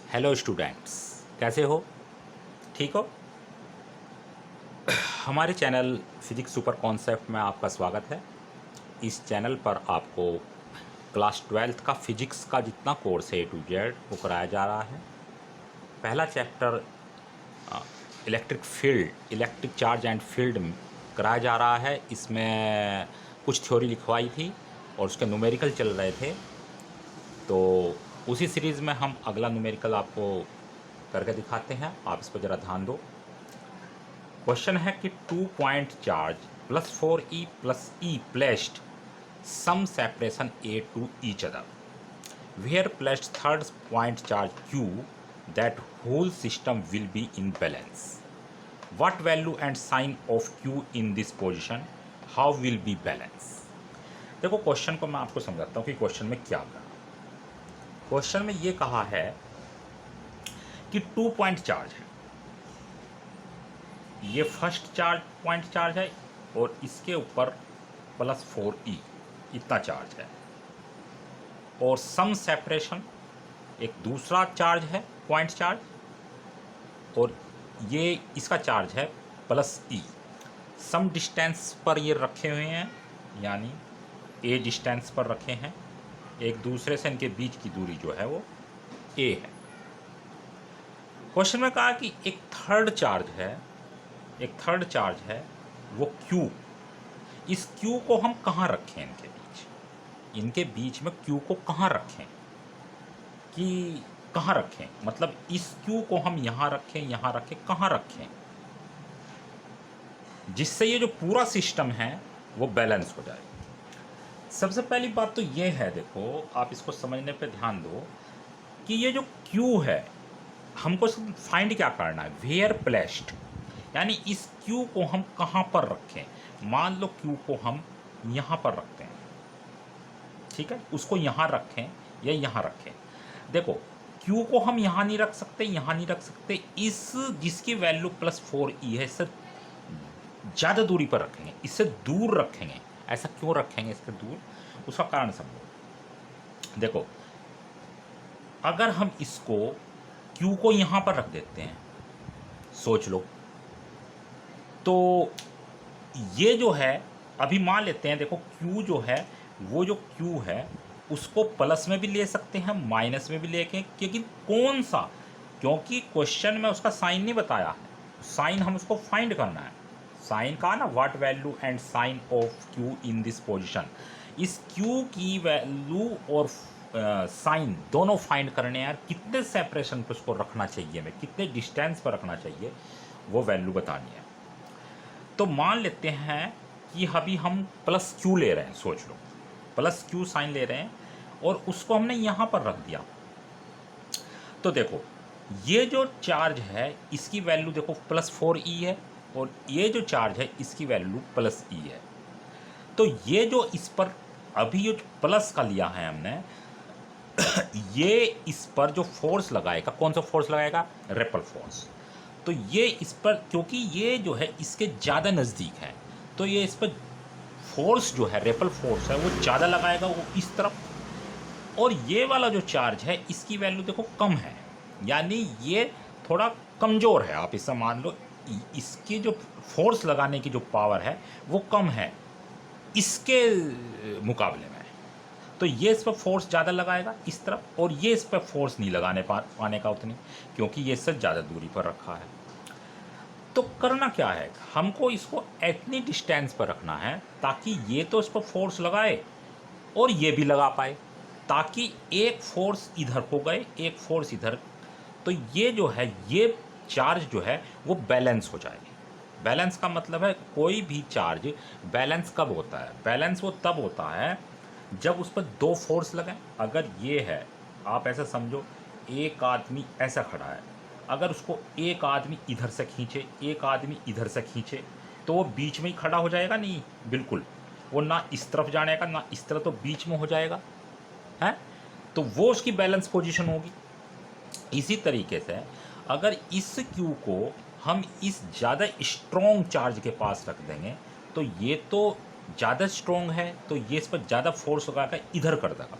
Hello students, कैसे हो? ठीक हो? हमारे चैनल फिजिक्स सुपर कॉन्सेप्ट में आपका स्वागत है। इस चैनल पर आपको क्लास 12th का फिजिक्स का जितना कोर्स है A to Z वो कराया जा रहा है। पहला chapter electric field, electric charge and field कराया जा रहा है। इसमें कुछ थ्योरी लिखवाई थी और उसके न्यूमेरिकल चल रहे थे, तो उसी सीरीज़ में हम अगला न्यूमेरिकल आपको करके दिखाते हैं। आप इस पर ज़रा ध्यान दो। क्वेश्चन है कि 2 point charge +4e plus e placed some separation a to each other where placed third point charge q, that whole system will be in balance. What value and sign of q in this position? How will be balance? देखो, question को मैं आपको समझाता हूँ कि question में क्या कहा। क्वेश्चन में ये कहा है कि 2 पॉइंट चार्ज है, ये फर्स्ट चार्ज पॉइंट चार्ज है और इसके ऊपर +4e इतना चार्ज है, और सम सेपरेशन एक दूसरा चार्ज है पॉइंट चार्ज, और ये इसका चार्ज है +e। सम डिस्टेंस पर ये रखे हुए हैं, यानी a डिस्टेंस पर रखे हैं। एक दूसरे से इनके बीच की दूरी जो है वो a है। क्वेश्चन में कहा कि एक थर्ड चार्ज है वो q। इस q को हम कहाँ रखें? इनके बीच में q को कहाँ रखें, कि कहाँ रखें, मतलब इस q को हम यहाँ रखें, कहाँ रखें, जिससे ये जो पूरा सिस्टम है वो बैलेंस हो जाए। सबसे पहली बात तो ये है, देखो आप इसको समझने पे ध्यान दो कि ये जो q है हमको फाइंड क्या करना है, वेयर प्लेस्ड, यानी इस q को हम कहाँ पर रखें। मान लो q को हम यहाँ पर रखते हैं, ठीक है, उसको यहाँ रखें या यहाँ रखें। देखो, q को हम यहाँ नहीं रख सकते, यहाँ नहीं रख सकते, इस जिसकी वैल्यू +4e है इससे ज़्यादा दूरी पर रखेंगे, इससे दूर रखेंगे। ऐसा क्यों रखेंगे इससे दूर, उसका कारण समझो। देखो, अगर हम इसको q को यहाँ पर रख देते हैं, सोच लो, तो ये जो है, अभी मान लेते हैं, देखो q जो है, वो जो q है उसको प्लस में भी ले सकते हैं, माइनस में भी लेके, क्योंकि कौन सा, क्योंकि क्वेश्चन में उसका साइन नहीं बताया है, साइन हम उसको फाइंड करना है। साइन का ना, what value and sign of q in this position, इस q की वैल्यू और साइन दोनों फाइंड करने हैं। कितने सेपरेशन पर उसको रखना चाहिए, में कितने डिस्टेंस पर रखना चाहिए, वो वैल्यू बतानी है। तो मान लेते हैं कि अभी हम +q ले रहे हैं, सोच लो +q साइन ले रहे हैं और उसको हमने यहाँ पर रख दिया। तो देखो, ये जो चार्ज है इसकी वैल्यू देखो +4e है, और ये जो चार्ज है इसकी वैल्यू +e है। तो ये जो इस पर अभी जो प्लस का लिया है हमने, ये इस पर जो फोर्स लगाएगा, कौन सा फोर्स लगाएगा, रेपल फोर्स। तो ये इस पर, क्योंकि ये जो है इसके ज़्यादा नज़दीक है, तो ये इस पर फोर्स जो है, रेपल फोर्स है, वो ज़्यादा लगाएगा वो इस तरफ। और ये वाला जो चार्ज है इसकी वैल्यू देखो कम है, यानी ये थोड़ा कमज़ोर है। आप इसे मान लो, इसकी जो फोर्स लगाने की जो पावर है वो कम है इसके मुकाबले में। तो ये इस पर फोर्स ज़्यादा लगाएगा इस तरफ, और ये इस पर फोर्स नहीं लगाने पाने का उतनी, क्योंकि ये इससे ज़्यादा दूरी पर रखा है। तो करना क्या है, हमको इसको इतनी डिस्टेंस पर रखना है ताकि ये तो इस पर फोर्स लगाए और ये भी लगा पाए, ताकि एक फोर्स इधर को गए, एक फोर्स इधर, तो ये जो है, ये चार्ज जो है वो बैलेंस हो जाए। बैलेंस का मतलब है, कोई भी चार्ज बैलेंस कब होता है, बैलेंस वो तब होता है जब उस पर दो फोर्स लगें। अगर ये है, आप ऐसा समझो, एक आदमी ऐसा खड़ा है, अगर उसको एक आदमी इधर से खींचे, एक आदमी इधर से खींचे, तो वो बीच में ही खड़ा हो जाएगा? नहीं, बिल्कुल, वो ना इस तरफ जानेगा ना इस तरफ, तो बीच में हो जाएगा, है, तो वो उसकी बैलेंस पोजीशन होगी। इसी तरीके से अगर इस Q को हम इस ज़्यादा स्ट्रॉन्ग चार्ज के पास रख देंगे, तो ये तो ज़्यादा स्ट्रॉन्ग है, तो ये इस पर ज़्यादा फोर्स लगा कर इधर कर देगा,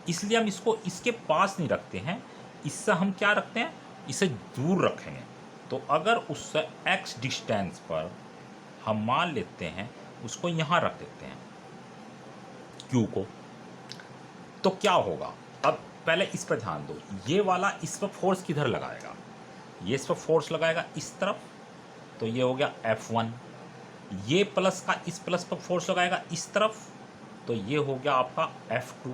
इसलिए हम इसको इसके पास नहीं रखते हैं, इससे हम क्या रखते हैं, इसे दूर रखेंगे। तो अगर उससे x डिस्टेंस पर हम मान लेते हैं, उसको यहाँ रख देते हैं q को, तो क्या होगा। अब पहले इस पर ध्यान दो, ये वाला इस पर फोर्स किधर लगाएगा, ये इस पर फोर्स लगाएगा इस तरफ, तो ये हो गया F1। ये प्लस का इस प्लस पर फोर्स लगाएगा इस तरफ, तो ये हो गया आपका F2।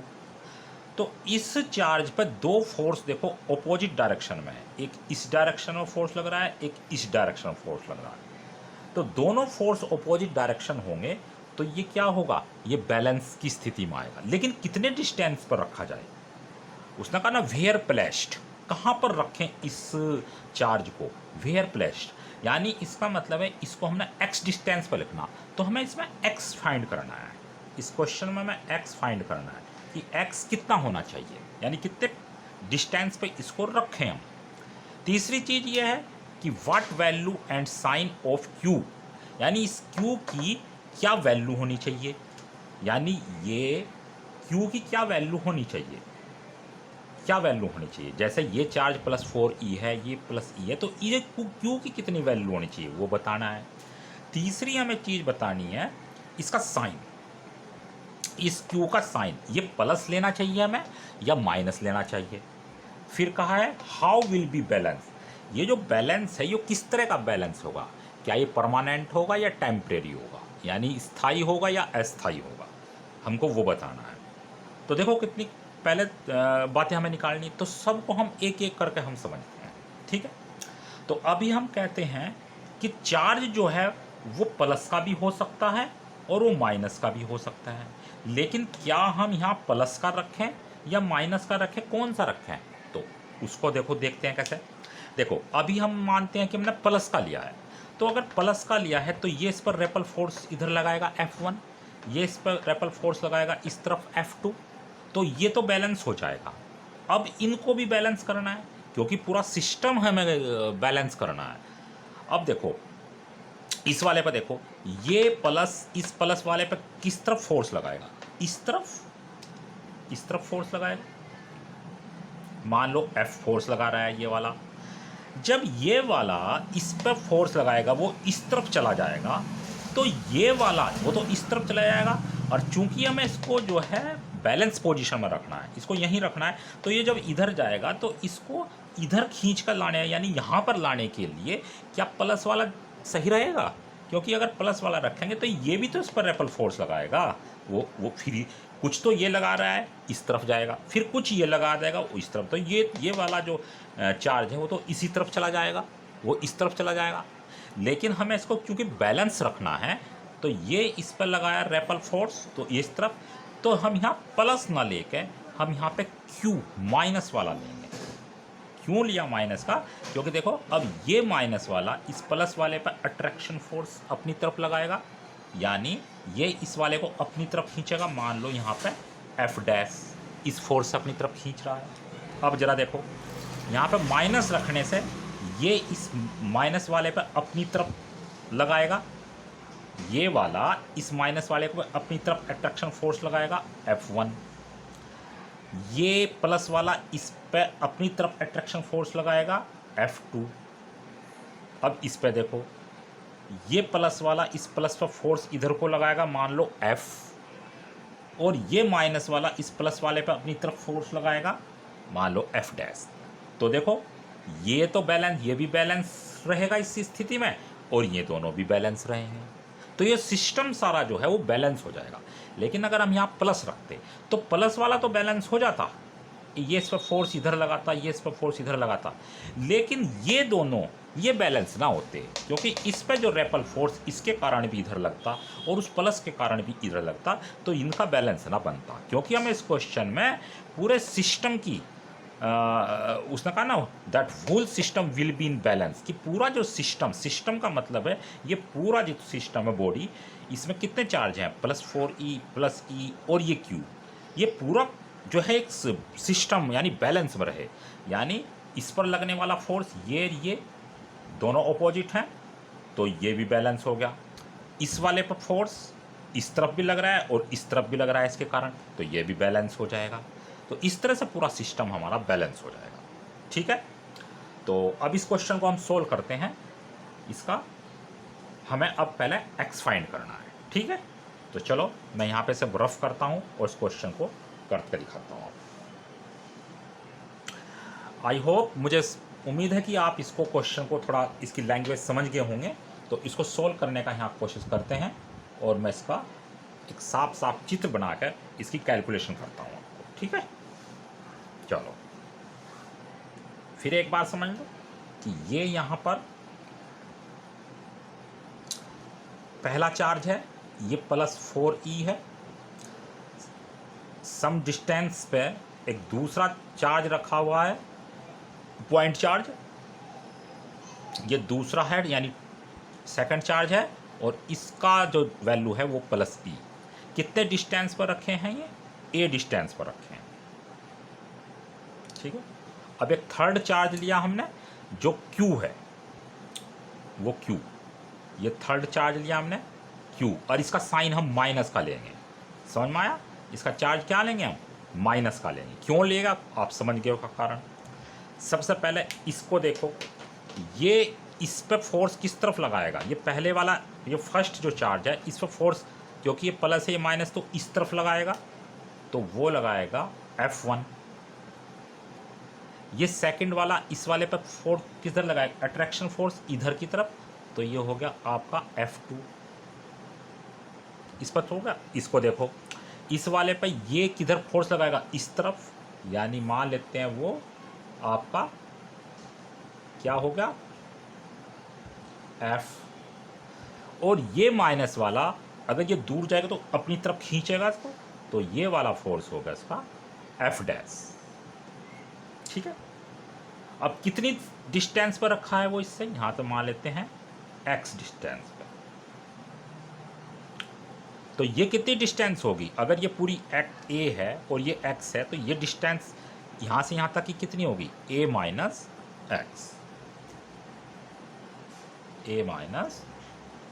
तो इस चार्ज पर दो फोर्स देखो ऑपोजिट डायरेक्शन में है, एक इस डायरेक्शन में फोर्स लग रहा है, एक इस डायरेक्शन में फोर्स लग रहा है। तो दोनों फोर्स ऑपोजिट डायरेक्शन होंगे, तो ये क्या होगा, ये बैलेंस की स्थिति में आएगा। लेकिन कितने डिस्टेंस पर रखा जाए, उसने कहा ना वेयर प्लेस्ड, कहाँ पर रखें इस चार्ज को, वेयर प्लेस्ड, यानी इसका मतलब है इसको हमने x डिस्टेंस पर लिखना, तो हमें इसमें x फाइंड करना है। इस क्वेश्चन में हमें x फाइंड करना है कि x कितना होना चाहिए, यानी कितने डिस्टेंस पे इसको रखें हम। तीसरी चीज़ ये है कि what value and sign of q, यानी इस q की क्या वैल्यू होनी चाहिए, यानी ये q की क्या वैल्यू होनी चाहिए, क्या वैल्यू होनी चाहिए। जैसे ये चार्ज +4e है, ये +e है, तो ये q की कितनी वैल्यू होनी चाहिए वो बताना है। तीसरी हमें चीज़ बतानी है इसका साइन, इस q का साइन, ये प्लस लेना चाहिए हमें या माइनस लेना चाहिए। फिर कहा है हाउ विल बी बैलेंस, ये जो बैलेंस है ये किस तरह का बैलेंस होगा, क्या ये परमानेंट होगा या टेम्परेरी होगा, यानी स्थायी होगा या अस्थायी होगा, हमको वो बताना है। तो देखो कितनी पहले बातें हमें निकालनी, तो सबको हम एक एक करके हम समझते हैं, ठीक है। तो अभी हम कहते हैं कि चार्ज जो है वो प्लस का भी हो सकता है और वो माइनस का भी हो सकता है, लेकिन क्या हम यहाँ प्लस का रखें या माइनस का रखें, कौन सा रखें, तो उसको देखते हैं कैसे। देखो अभी हम मानते हैं कि हमने प्लस का लिया है, तो अगर प्लस का लिया है तो ये इस पर रेपल फोर्स इधर लगाएगा F1, ये इस पर रेपल फोर्स लगाएगा इस तरफ F2, तो ये तो बैलेंस हो जाएगा। अब इनको भी बैलेंस करना है क्योंकि पूरा सिस्टम हमें बैलेंस करना है। अब देखो इस वाले पर देखो, ये प्लस इस प्लस वाले पर किस तरफ फोर्स लगाएगा, इस तरफ फोर्स लगाएगा। मान लो F फोर्स लगा रहा है ये वाला, जब ये वाला इस पर फोर्स लगाएगा वो इस तरफ चला जाएगा, तो ये वाला वो तो इस तरफ चला जाएगा, और चूंकि हमें इसको जो है बैलेंस पोजीशन में रखना है, इसको यहीं रखना है, तो ये जब इधर जाएगा तो इसको इधर खींच कर लाने, यानी यहाँ पर लाने के लिए क्या प्लस वाला सही रहेगा, क्योंकि अगर प्लस वाला रखेंगे तो ये भी तो इस पर रेपल फोर्स लगाएगा, वो फिर कुछ तो ये लगा रहा है इस तरफ जाएगा, फिर कुछ ये लगा देगा वो इस तरफ, तो ये वाला जो चार्ज है वो तो इसी तरफ चला जाएगा, वो इस तरफ चला जाएगा। लेकिन हमें इसको क्योंकि बैलेंस रखना है, तो ये इस पर लगाया रेपल फोर्स तो इस तरफ, तो हम यहाँ प्लस ना लेके हम यहाँ पे Q माइनस वाला लेंगे। क्यों लिया माइनस का, क्योंकि देखो अब ये माइनस वाला इस प्लस वाले पर अट्रैक्शन फोर्स अपनी तरफ लगाएगा, यानी ये इस वाले को अपनी तरफ खींचेगा। मान लो यहाँ पे F डैश इस फोर्स से अपनी तरफ खींच रहा है। अब जरा देखो यहाँ पे माइनस रखने से ये इस माइनस वाले पर अपनी तरफ लगाएगा, ये वाला इस माइनस वाले को अपनी तरफ अट्रैक्शन फोर्स लगाएगा F1, ये प्लस वाला इस पे अपनी तरफ अट्रैक्शन फोर्स लगाएगा F2। अब इस पे देखो ये प्लस वाला इस प्लस पर फोर्स इधर को लगाएगा, मान लो F, और ये माइनस वाला इस प्लस वाले पे अपनी तरफ फोर्स लगाएगा, मान लो F डैश। तो देखो ये तो बैलेंस, ये भी बैलेंस रहेगा इस स्थिति में, और ये दोनों भी बैलेंस रहेंगे, तो ये सिस्टम सारा जो है वो बैलेंस हो जाएगा। लेकिन अगर हम यहाँ प्लस रखते तो प्लस वाला तो बैलेंस हो जाता, ये इस पर फोर्स इधर लगाता, ये इस पर फोर्स इधर लगाता, लेकिन ये दोनों ये बैलेंस ना होते, क्योंकि इस पर जो रेपल फोर्स इसके कारण भी इधर लगता और उस प्लस के कारण भी इधर लगता, तो इनका बैलेंस ना बनता। क्योंकि हमें इस क्वेश्चन में पूरे सिस्टम की उसने कहा ना that whole system will be in balance, कि पूरा जो सिस्टम का मतलब है ये पूरा जो सिस्टम है बॉडी, इसमें कितने चार्ज हैं, +4e +e और ये Q, ये पूरा जो है एक सिस्टम यानी बैलेंस में रहे। यानी इस पर लगने वाला फोर्स ये दोनों अपोजिट हैं, तो ये भी बैलेंस हो गया। इस वाले पर फोर्स इस तरफ भी लग रहा है और इस तरफ भी लग रहा है इसके कारण, तो ये भी बैलेंस हो जाएगा। तो इस तरह से पूरा सिस्टम हमारा बैलेंस हो जाएगा। ठीक है, तो अब इस क्वेश्चन को हम सोल्व करते हैं। इसका हमें अब पहले एक्स फाइंड करना है, ठीक है। तो चलो मैं यहाँ पे सब रफ करता हूँ और इस क्वेश्चन को करके दिखाता हूँ। आई होप, मुझे उम्मीद है कि आप इसको क्वेश्चन को थोड़ा इसकी लैंग्वेज समझ गए होंगे। तो इसको सोल्व करने का यहाँ कोशिश करते हैं और मैं इसका एक साफ साफ चित्र बनाकर इसकी कैलकुलेशन करता हूँ आपको, ठीक है। चलो फिर एक बार समझ लो कि ये यहाँ पर पहला चार्ज है, ये +4e है। सम डिस्टेंस पे एक दूसरा चार्ज रखा हुआ है, पॉइंट चार्ज, ये दूसरा है यानी सेकंड चार्ज है, और इसका जो वैल्यू है वो +e। कितने डिस्टेंस पर रखे हैं ये? a डिस्टेंस पर रखे हैं, ठीक है। अब एक थर्ड चार्ज लिया हमने जो q है, वो q, ये थर्ड चार्ज लिया हमने q, और इसका साइन हम माइनस का लेंगे। समझ में आया? इसका चार्ज क्या लेंगे हम? माइनस का लेंगे। क्यों लेगा आप समझ गए का कारण। सबसे पहले इसको देखो, ये इस पर फोर्स किस तरफ लगाएगा? ये पहले वाला, ये फर्स्ट जो चार्ज है इस पर फोर्स, क्योंकि ये प्लस है ये माइनस, तो इस तरफ लगाएगा, तो वो लगाएगा F1। ये सेकंड वाला इस वाले पर फोर्स किधर लगाएगा? अट्रैक्शन फोर्स इधर की तरफ, तो ये हो गया आपका F2। इस पर होगा, इसको देखो, इस वाले पर ये किधर फोर्स लगाएगा? इस तरफ, यानी मान लेते हैं वो आपका क्या हो गया? F। और ये माइनस वाला अगर ये दूर जाएगा तो अपनी तरफ खींचेगा इसको, तो ये वाला फोर्स होगा इसका F', ठीक है। अब कितनी डिस्टेंस पर रखा है वो इससे? यहाँ तो मान लेते हैं x डिस्टेंस पर। तो ये कितनी डिस्टेंस होगी? अगर ये पूरी a है और ये x है, तो ये डिस्टेंस यहाँ से यहाँ तक की कितनी होगी? a minus x, a minus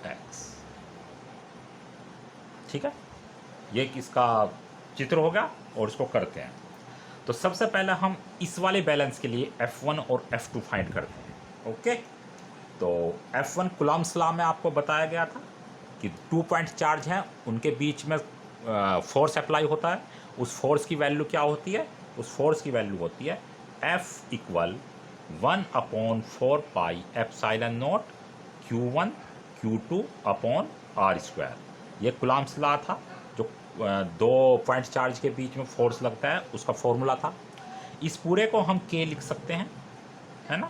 X, ठीक है। ये किसका चित्र होगा और इसको करते हैं। तो सबसे पहले हम इस वाले बैलेंस के लिए F1 और F2 फाइंड करते हैं, ओके। तो F1 कूलम्ब्स लॉ में आपको बताया गया था कि 2 पॉइंट चार्ज हैं, उनके बीच में फोर्स अप्लाई होता है। उस फोर्स की वैल्यू क्या होती है? उस फोर्स की वैल्यू होती है F = 1/4 pi epsilon not Q1 Q2 upon R²। ये कूलम्ब्स लॉ था, जो 2 पॉइंट चार्ज के बीच में फोर्स लगता है उसका फॉर्मूला था। इस पूरे को हम K लिख सकते हैं, है ना।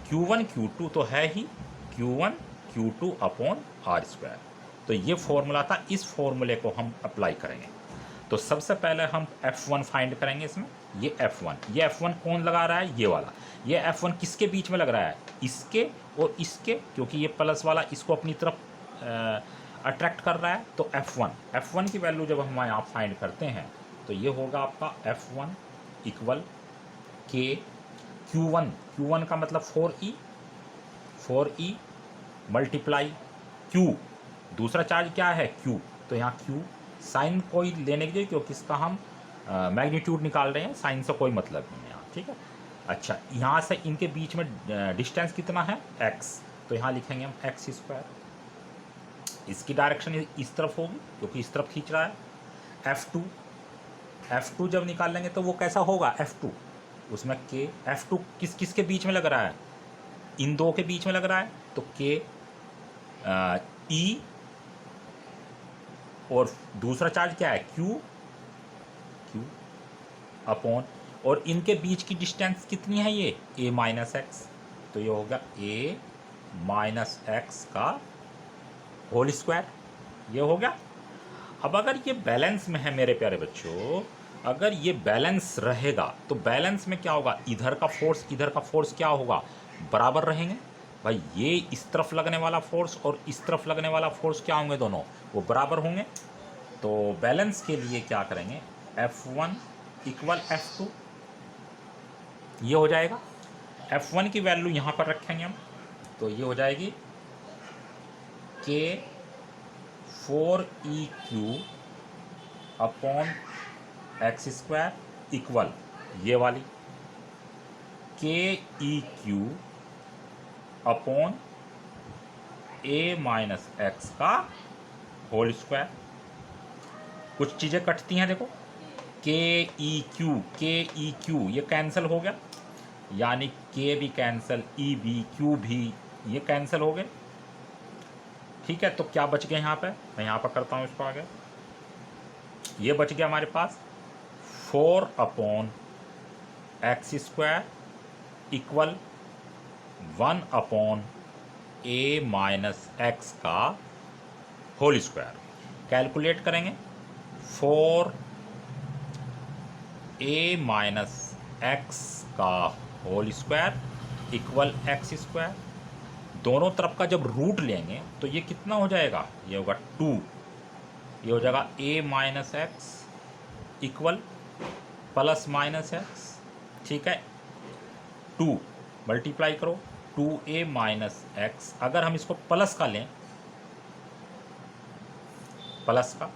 Q1 Q2 तो है ही, Q1 Q2 अपॉन R²। तो ये फॉर्मूला था, इस फॉर्मूले को हम अप्लाई करेंगे। तो सबसे पहले हम F1 फाइंड करेंगे इसमें। ये F1 कौन लगा रहा है? ये वाला। ये F1 किसके बीच में लग रहा है? इसके और इसके, क्योंकि ये प्लस वाला इसको अपनी तरफ अट्रैक्ट कर रहा है। तो F1 की वैल्यू जब हम यहाँ फाइंड करते हैं तो ये होगा आपका F1 = K Q1 का मतलब 4e मल्टीप्लाई Q, दूसरा चार्ज क्या है? Q। तो यहाँ Q साइन कोई लेने के लिए, क्योंकि इसका हम मैग्नीट्यूड निकाल रहे हैं, साइन से कोई मतलब नहीं है यहाँ, ठीक है। अच्छा, यहाँ से इनके बीच में डिस्टेंस कितना है? x। तो यहाँ लिखेंगे हम x²। इसकी डायरेक्शन इस तरफ होगी क्योंकि इस तरफ खींच रहा है। F2 जब निकाल लेंगे तो वो कैसा होगा? F2, उसमें K। F2 किस के बीच में लग रहा है? इन दो के बीच में लग रहा है, तो K E, और दूसरा चार्ज क्या है? Q अपॉन, और इनके बीच की डिस्टेंस कितनी है? ये a माइनस एक्स। तो ये हो गया a माइनस एक्स का होल स्क्वायर, ये हो गया। अब अगर ये बैलेंस में है मेरे प्यारे बच्चों, अगर ये बैलेंस रहेगा तो बैलेंस में क्या होगा? इधर का फोर्स क्या होगा? बराबर रहेंगे भाई। ये इस तरफ लगने वाला फोर्स और इस तरफ लगने वाला फोर्स क्या होंगे? दोनों वो बराबर होंगे। तो बैलेंस के लिए क्या करेंगे? F1 = F2, ये हो जाएगा। F1 की वैल्यू यहाँ पर रखेंगे हम, तो ये हो जाएगी K 4eq upon x² equal ये वाली, के E Q upon A minus X का होल स्क्वायर। कुछ चीज़ें कटती हैं, देखो के ई क्यू ये कैंसिल हो गया, यानी के भी कैंसिल, ई भी, क्यू भी ये कैंसिल हो गए। ठीक है, तो क्या बच गया यहाँ पे, मैं यहाँ पर करता हूँ इसको आगे। ये बच गया हमारे पास 4 upon X square equal 1 upon A minus X का होल स्क्वायर। कैलकुलेट करेंगे, 4 ए माइनस एक्स का whole square equal X square. दोनों तरफ का जब रूट लेंगे तो ये कितना हो जाएगा, ये होगा 2, ये हो जाएगा A minus X equal plus minus X. ठीक है, 2 मल्टीप्लाई करो 2a माइनस एक्स, अगर हम इसको प्लस का लें, प्लस का,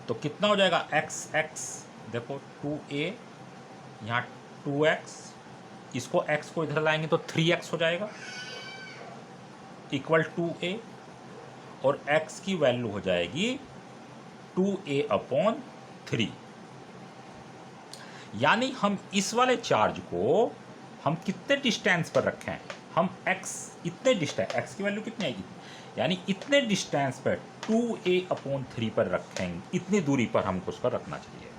तो कितना हो जाएगा एक्स एक्स, देखो 2a यहाँ 2x, इसको x को इधर लाएंगे तो 3x हो जाएगा इक्वल 2a, और x की वैल्यू हो जाएगी 2a अपॉन 3। यानी हम इस वाले चार्ज को हम कितने डिस्टेंस पर रखें, हम x इतने डिस्टेंस, x की वैल्यू कितनी आएगी, यानी इतने डिस्टेंस पर 2a अपॉन 3 पर रखेंगे, इतनी दूरी पर हमको उसका रखना चाहिए।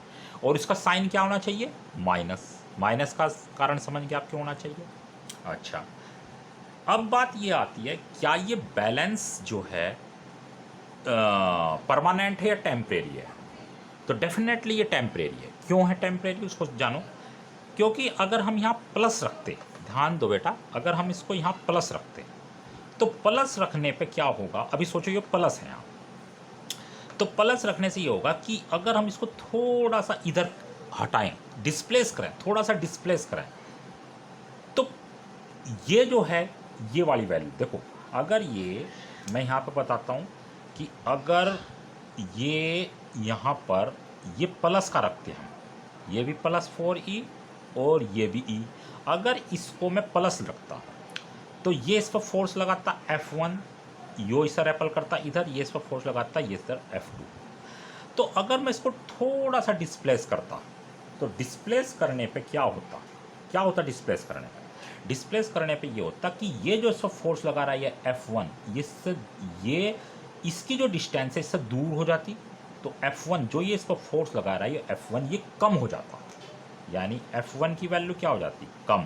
और इसका साइन क्या होना चाहिए, माइनस। माइनस का कारण समझ गए आप क्यों होना चाहिए। अच्छा, अब बात ये आती है, क्या ये बैलेंस जो है परमानेंट है या टेम्परेरी है। तो डेफिनेटली ये टेम्परेरी है। क्यों है टेम्परेरी, उसको जानो। क्योंकि अगर हम यहाँ प्लस रखते, ध्यान दो बेटा, अगर हम इसको यहाँ प्लस रखते तो प्लस रखने पे क्या होगा, अभी सोचो ये प्लस है यहाँ, तो प्लस रखने से ये होगा कि अगर हम इसको थोड़ा सा इधर हटाएं, डिस्प्लेस करें, थोड़ा सा डिस्प्लेस करें, तो ये जो है ये वाली वैल्यू देखो, अगर ये मैं यहाँ पे बताता हूँ कि अगर ये यहाँ पर ये प्लस का रखते हैं, ये भी प्लस 4e और ये भी e, अगर इसको मैं प्लस रखता तो ये इस पर फोर्स लगाता F1, यो इस रेपल करता इधर, ये इस पर फोर्स लगाता ये इधर F2। तो अगर मैं इसको थोड़ा सा डिस्प्लेस करता तो डिस्प्लेस करने पे क्या होता डिस्प्लेस करने पे, डिस्प्लेस करने पे ये होता कि ये जो इस पर फोर्स लगा रहा है ये F1, ये इसकी जो डिस्टेंस है इससे दूर हो जाती, तो F1 जो ये इस पर फोर्स लगा रहा है ये F1 ये कम हो जाता, यानी F1 की वैल्यू क्या हो जाती, कम।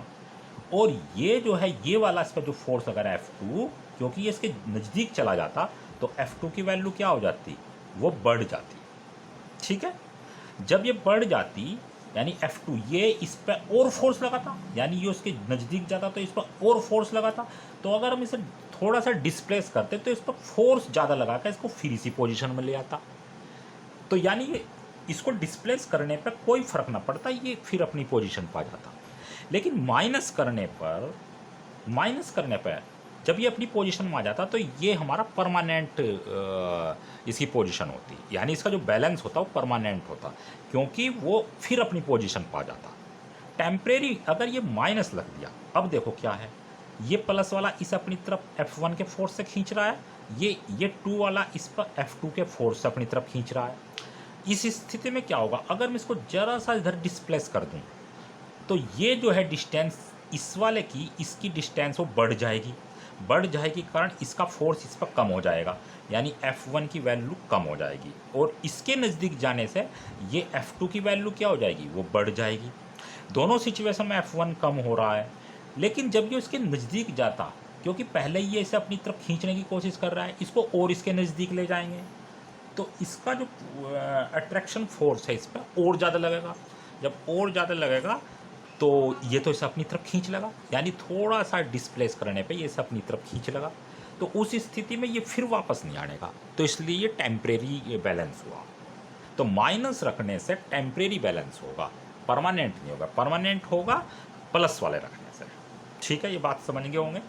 और ये जो है ये वाला इस पर जो फोर्स लगा रहा है F2, क्योंकि ये इसके नज़दीक चला जाता तो F2 की वैल्यू क्या हो जाती, वो बढ़ जाती। ठीक है, जब ये बढ़ जाती यानी F2 ये इस पर और फोर्स लगाता, यानी ये उसके नज़दीक जाता तो इस पर और फोर्स लगाता। तो अगर हम इसे थोड़ा सा डिस्प्लेस करते तो इस पर फोर्स ज़्यादा लगाकर इसको फिर इसी पोजीशन में ले आता। तो यानी ये इसको डिस्प्लेस करने पर कोई फ़र्क ना पड़ता, ये फिर अपनी पोजीशन पा जाता। लेकिन माइनस करने पर जब ये अपनी पोजीशन में आ जाता तो ये हमारा परमानेंट इसकी पोजीशन होती, यानी इसका जो बैलेंस होता वो परमानेंट होता, क्योंकि वो फिर अपनी पोजीशन पा जाता। टेम्परेरी अगर ये माइनस लग दिया, अब देखो क्या है, ये प्लस वाला इस अपनी तरफ F1 के फोर्स से खींच रहा है, ये 2 वाला इस पर F2 के फोर्स से अपनी तरफ खींच रहा है। इस स्थिति में क्या होगा, अगर मैं इसको ज़रा सा इधर डिस्प्लेस कर दूँ तो ये जो है डिस्टेंस इस वाले की, इसकी डिस्टेंस वो बढ़ जाएगी कारण इसका फोर्स इस पर कम हो जाएगा, यानी F1 की वैल्यू कम हो जाएगी, और इसके नज़दीक जाने से ये F2 की वैल्यू क्या हो जाएगी, वो बढ़ जाएगी। दोनों सिचुएशन में F1 कम हो रहा है, लेकिन जब ये उसके नज़दीक जाता, क्योंकि पहले ही ये इसे अपनी तरफ खींचने की कोशिश कर रहा है, इसको और इसके नज़दीक ले जाएंगे तो इसका जो अट्रैक्शन फोर्स है इस पर और ज़्यादा लगेगा। जब और ज़्यादा लगेगा तो ये तो इसे अपनी तरफ खींच लगा, यानी थोड़ा सा डिस्प्लेस करने पे ये इसे अपनी तरफ खींच लगा, तो उस स्थिति में ये फिर वापस नहीं आनेगा, तो इसलिए ये टेम्परेरी बैलेंस हुआ। तो माइनस रखने से टेम्परेरी बैलेंस होगा, परमानेंट नहीं होगा। परमानेंट होगा प्लस वाले रखने से। ठीक है, ये बात समझ गए होंगे।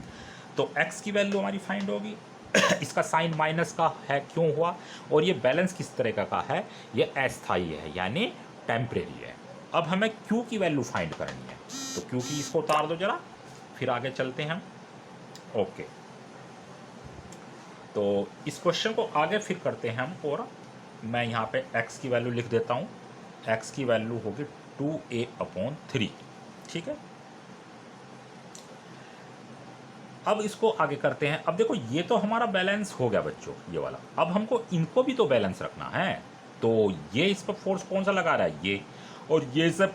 तो x की वैल्यू हमारी फाइंड होगी इसका साइन माइनस का है, क्यों हुआ, और ये बैलेंस किस तरह का है, ये अस्थायी है यानी टेम्परेरी है। अब हमें q की वैल्यू फाइंड करनी है। तो क्यू की इसको उतार दो जरा, फिर आगे चलते हैं हम। ओके, तो इस क्वेश्चन को आगे फिर करते हैं हम, और मैं यहाँ पे x की वैल्यू लिख देता हूँ। x की वैल्यू होगी 2a/3, ठीक है। अब इसको आगे करते हैं। अब देखो ये तो हमारा बैलेंस हो गया बच्चों, ये वाला। अब हमको इनको भी तो बैलेंस रखना है, तो ये इस पर फोर्स कौन सा लगा रहा है, ये, और ये सब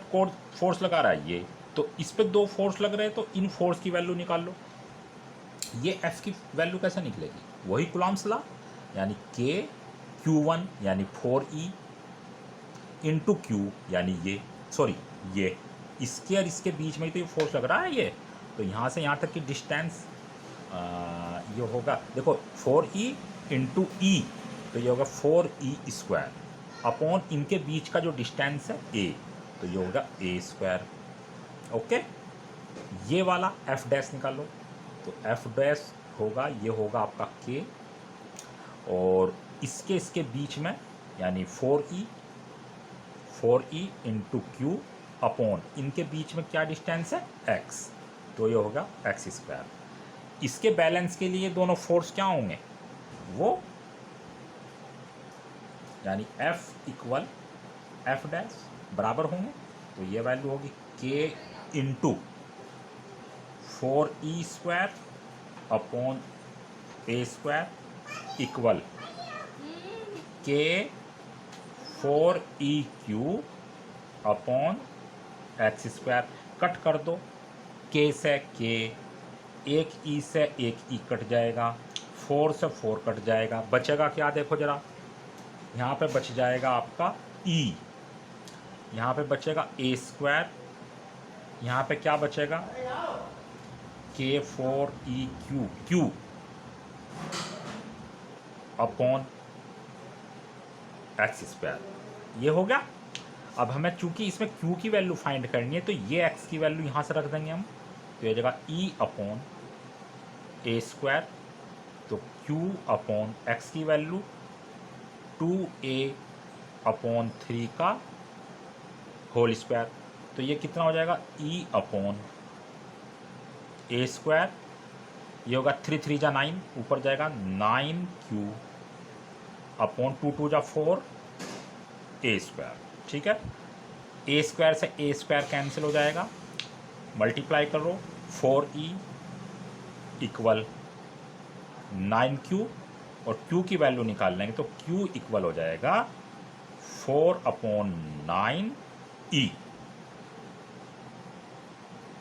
फोर्स लगा रहा है ये, तो इस पर 2 फोर्स लग रहे हैं, तो इन फोर्स की वैल्यू निकाल लो। ये F की वैल्यू कैसे निकलेगी, वही कूलम्ब्स लॉ, यानी K Q1 यानी 4E इंटू क्यू, यानी ये, सॉरी ये, इसके और इसके बीच में तो ये फोर्स लग रहा है ये, तो यहाँ से यहाँ तक की डिस्टेंस ये होगा, देखो 4E इंटू ई, तो ये होगा 4E² अपॉन इनके बीच का जो डिस्टेंस है A, तो ये होगा A²। ओके, ये वाला F' निकालो, तो F' होगा, ये होगा आपका K, और इसके बीच में यानी 4E इंटू क्यू अपॉन इनके बीच में क्या डिस्टेंस है x, तो ये होगा x²। इसके बैलेंस के लिए दोनों फोर्स क्या होंगे, वो यानी F इक्वल F' बराबर होंगे, तो ये वैल्यू होगी K into 4E² upon A² equal K 4EQ upon x²। Cut कर दो, K से K, एक E से एक E कट जाएगा, 4 से 4 कट जाएगा, बचेगा क्या, देखो जरा, यहाँ पे बच जाएगा आपका E, यहाँ पे बचेगा A², यहाँ पे क्या बचेगा K4EQ Q अपॉन x², ये हो गया। अब हमें चूंकि इसमें Q की वैल्यू फाइंड करनी है, तो ये x की वैल्यू यहाँ से रख देंगे हम, तो ये जगह E अपॉन A², तो Q अपॉन x की वैल्यू 2a/3 का होल स्क्वायर, तो ये कितना हो जाएगा E अपॉन A², ये होगा 3 3 जा 9, ऊपर जाएगा 9Q अपॉन 2 2 जा 4 A², ठीक है। A² से A² कैंसिल हो जाएगा, मल्टीप्लाई करो, 4E इक्वल 9Q, और Q की वैल्यू निकाल लेंगे, तो Q इक्वल हो जाएगा 4/9E,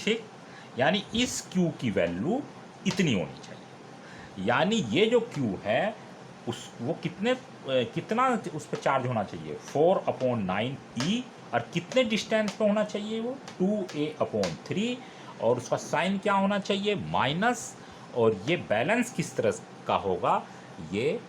ठीक। यानी इस Q की वैल्यू इतनी होनी चाहिए, यानी ये जो Q है उस वो कितना उस पर चार्ज होना चाहिए, 4/9E, और कितने डिस्टेंस पे होना चाहिए वो 2a/3, और उसका साइन क्या होना चाहिए, माइनस, और ये बैलेंस किस तरह का होगा, ये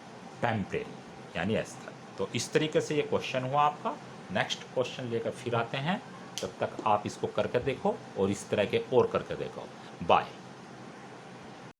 टेम्परेरी यानी अस्थिर। तो इस तरीके से ये क्वेश्चन हुआ आपका। नेक्स्ट क्वेश्चन लेकर फिर आते हैं, तब तक आप इसको करके देखो और इस तरह के और करके देखो। बाय।